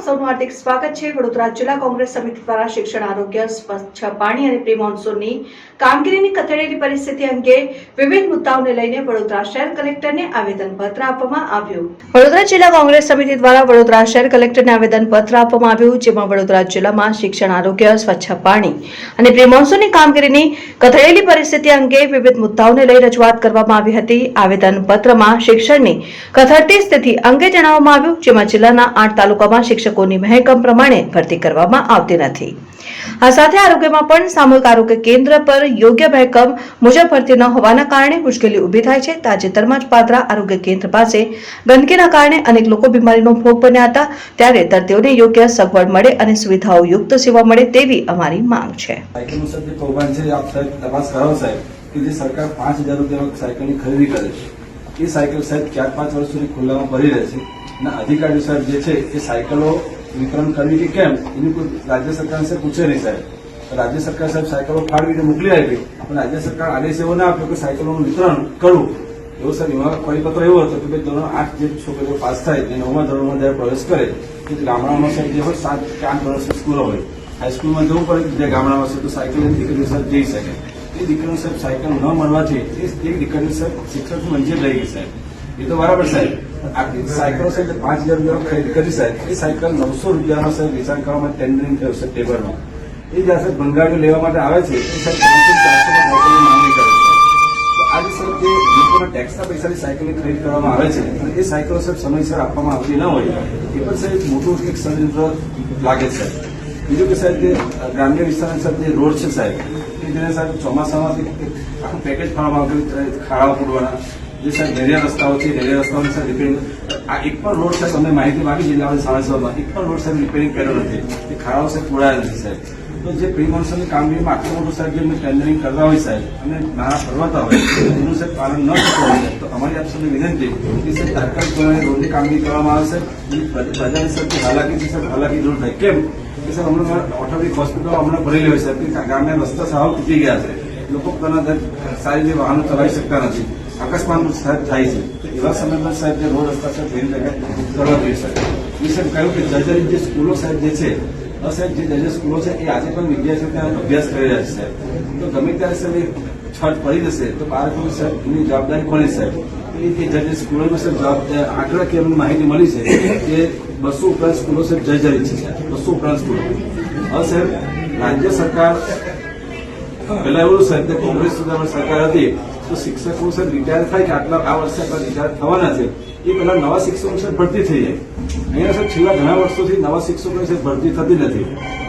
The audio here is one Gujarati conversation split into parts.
સૌનું હાર્દિક સ્વાગત છે। વડોદરા જિલ્લા કોંગ્રેસ સમિતિ દ્વારા શિક્ષણ, આરોગ્ય, સ્વચ્છ પાણી અને પ્રી મોન્સૂનની કામગીરીની કથળેલી પરિસ્થિતિ અંગે વિવિધ મુદ્દાઓને લઈને વડોદરા શહેર કલેક્ટરને આવેદનપત્ર આપવામાં આવ્યું। વડોદરા જિલ્લા કોંગ્રેસ સમિતિ દ્વારા વડોદરા શહેર કલેક્ટરને આવેદનપત્ર આપવામાં આવ્યું, જેમાં વડોદરા જિલ્લામાં શિક્ષણ, આરોગ્ય, સ્વચ્છ પાણી અને પ્રી મોન્સૂનની કામગીરીની કથળેલી પરિસ્થિતિ અંગે વિવિધ મુદ્દાઓને લઈ રજૂઆત કરવામાં આવી હતી। આવેદનપત્રમાં શિક્ષણની કથળતી સ્થિતિ અંગે જણાવવામાં આવ્યું, જેમાં જિલ્લાના 8 તાલુકામાં શિક્ષકોની મહેકમ પ્રમાણે ભરતી કરવામાં આવતી નથી। આ સાથે આરોગ્યમાં પણ સામૂહિક આરોગ્ય કેન્દ્ર પર યોગ્ય મહેકમ મુજબ ભરતી ન હોવાના કારણે મુશ્કેલી ઊભી થાય છે। તાજેતરમાં જ પાદરા આરોગ્ય કેન્દ્ર પાસે ગંદકીના કારણે અનેક લોકો બીમારીનો ભોગ બન્યા હતા, ત્યારે દર્દીઓને યોગ્ય સગવડ મળે અને સુવિધાઓ યુક્ત સેવા મળે તેવી અમારી માંગ છે। સરકાર 5000 રૂપિયા સાયકલની ખરીદી કરે છે, એ સાયકલ સાહેબ 4-5 વર્ષ સુધી ખુલ્લામાં પડી રહે છે અને અધિકારીઓ સાહેબ જે છે એ સાયકલો વિતરણ કરવી કે કેમ એની કોઈ રાજ્ય સરકાર સાહેબ પૂછે નહીં સાહેબ। રાજ્ય સરકાર સાહેબ સાયકલો ફાળવીને મોકલી આપી, પણ રાજ્ય સરકાર આદેશ એવો ના આપ્યો કે સાયકલોનું વિતરણ કરવું। એવો સાહેબ એમાં પરિપત્ર એવો હતો કે ભાઈ ધોરણ 8 જે છોકરીઓ પાસ થાય અને 9મા ધોરણમાં જયારે પ્રવેશ કરે તો ગામડામાં સાહેબ જે હોય 7 કે 8 વર્ષની સ્કૂલો હોય, હાઈસ્કૂલમાં જવું પડે જે ગામડામાં છે તો સાયકલ દીકરીઓ સાહેબ જઈ શકે। એ દીકરીઓ સાહેબ સાયકલ ન મળવાથી એ દીકરીઓ સાહેબ શિક્ષક મંજૂર રહી ગઈ સાહેબ, એ તો બરાબર સાહેબ। આટલી સાયકલો સાહેબ 5000 રૂપિયા ખરીદ કરી સાહેબ, એ સાયકલ 900 રૂપિયાનો સાહેબ વેચાણ કરવા માટે ટેન્ડરિંગ થયું છે ટેબલમાં। એ જ્યાં સાહેબ ભંગારીઓ લેવા માટે આવે છે એ સાહેબ 300-400 સાયકલની માંગણી કરે છે। તો આજે સાહેબ જે લોકોના ટેક્સના પૈસાની સાયકલની ખરીદ કરવામાં આવે છે અને એ સાયકલો સાહેબ સમયસર આપવામાં આવતી ન હોય, એ પણ સાહેબ મોટું એક ષડયંત્ર લાગે છે। બીજું કે સાહેબ જે ગ્રામ્ય વિસ્તારના સાહેબ જે રોડ છે સાહેબ, કે જેને સાહેબ ચોમાસામાં આખું પેકેજ ફાળવામાં આવતું ખાડાઓ પૂરવાના, જે સાહેબ દરિયા રસ્તાઓ છે, દરિયા રસ્તાઓની સાહેબ રિપેરિંગ, આ એક પણ રોડ સાહેબ અમને માહિતી માંગી જિલ્લા 6:30 એક પણ રોડ સાહેબ રિપેરિંગ કર્યો નથી, એ ખાડાઓ સાહેબ પૂરાયા નથી સાહેબ। તો જે પ્રી મોન્સૂનની કામગીરીમાં આટલું મોટું સાહેબ જે ટેન્ડરિંગ કરતા હોય સાહેબ અને નાણાં ફરવાતા હોય એનું સાહેબ પાલન ન થતું હોય તો અમારી આપ સુધી વિનંતી કે સાહેબ તાત્કાલિક ધોરણે રોડની કામગીરી કરવામાં આવે સાહેબ, પ્રજાની સાહેબ હાલાકી છે સાહેબ હાલાકી દૂર થાય। કેમ કે સાહેબ હમણાં ઓટોમેટિક હોસ્પિટલો હમણાં ભરેલી હોય સાહેબ કે ગામના રસ્તા સાવ તૂટી ગયા છે, લોકો પોતાના સારી રીતે વાહનો ચલાવી શકતા નથી, અકસ્માત સાહેબ થાય છે। તો એવા સમયમાં સાહેબ જે રોડ રસ્તા સાહેબ ઘણી જગ્યાએ કરવા જોઈએ સાહેબ। એ સાહેબ કહ્યું કે જર્જરિત જે સ્કૂલો સાહેબ જે છે સાહેબ જે જર્જરિત સ્કૂલો છે એ આજે પણ વિદ્યાર્થીઓ ત્યાં અભ્યાસ કરી રહ્યા છે સાહેબ। તો ગમે ત્યારે સાહેબ એ છત પડી જશે તો બાળકોની સાહેબ એની જવાબદારી કોની સાહેબ? એ જર્જરિત સ્કૂલોમાં સાહેબ આંકડાકીય અમને માહિતી મળી છે કે 200 ઉપરાંત સ્કૂલો સાહેબ જર્જરિત છે સાહેબ, 200 ઉપરાંત સ્કૂલો। હવે સાહેબ રાજ્ય સરકાર પેલા એવું સાહેબ કોંગ્રેસ સરકાર હતી તો શિક્ષકો સાહેબ રિટાયર થાય કે આટલા આ વર્ષે આટલા રિટાયર થવાના છે, એ પેલા નવા શિક્ષકો સાહેબ ભરતી થઈ જાય। અહીંયા સાહેબ છેલ્લા ઘણા વર્ષોથી નવા શિક્ષકોની સાહેબ ભરતી થતી નથી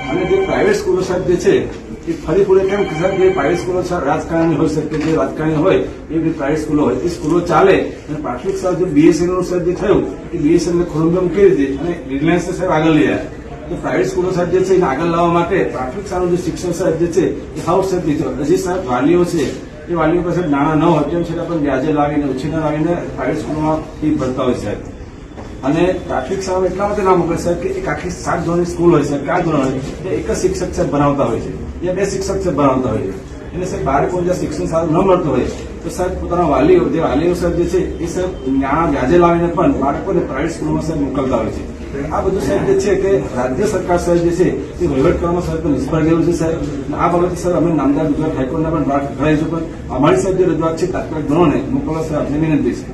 અને જે પ્રાઇવેટ સ્કૂલો સાહેબ જે છે એ ફરી પૂરે કેમ કે સાહેબ જે પ્રાઇવેટ સ્કૂલો રાજકારણી હોય સાહેબ કે જે રાજકારણી હોય એ બધી પ્રાઇવેટ સ્કૂલો હોય, એ સ્કૂલો ચાલે અને પ્રાથમિક સાહેબ જે બીએસએનએલ સાહેબ જે થયું એ બીએસએનએલ ખોરંગમ કેવી રીતે અને રિલાયન્સ સાહેબ આગળ લઈ આવ્યા। તો પ્રાઇવેટ સ્કૂલો સાહેબ જે છે એને આગળ લાવવા માટે પ્રાથમિક શાળાનું જે શિક્ષણ સાહેબ જે છે એ હાઉસ સાહેબ લીધો, હજી સાહેબ વાલીઓ છે એ વાલીઓ પાસે નાણાં ન હોય તેમ છતાં પણ વ્યાજે લાવીને ઉછીના લાવીને પ્રાઇવેટ સ્કૂલોમાં ફી ભરતા હોય સાહેબ। અને પ્રાથમિક શાળામાં એટલા માટે ના મોકલે સાહેબ કે એક આખી 7 ધોરણની સ્કૂલ હોય સાહેબ, 4 ધોરણ હોય, એક જ શિક્ષક સાહેબ ભણાવતા હોય છે, या 2 શિક્ષક સાહેબ ભણાવતા હોય છે, એટલે સાહેબ બાળકો જ્યાં શિક્ષણ સારું ન મળતું હોય તો સાહેબ પોતાના વાલીઓ જે વાલીઓ સાહેબ જે છે એ સાહેબ નાણાં વ્યાજે લાવીને પણ બાળકોને પ્રાઇવેટ સ્કૂલોમાં સાહેબ મોકલતા હોય છે। આ બધું સાહેબ જે છે કે રાજ્ય સરકાર સાહેબ જે છે એ વહીવટ કરવામાં સાહેબ નિષ્ફળ ગયેલું છે સાહેબ। આ બાબતે સર અમે નામદાર ગુજરાત હાઈકોર્ટના પણ વાત કરાવીશું, પણ અમારી સાહેબ જે રજૂઆત છે તાત્કાલિક ધોરણે મોકલવા સાહેબ આપને વિનંતી છે।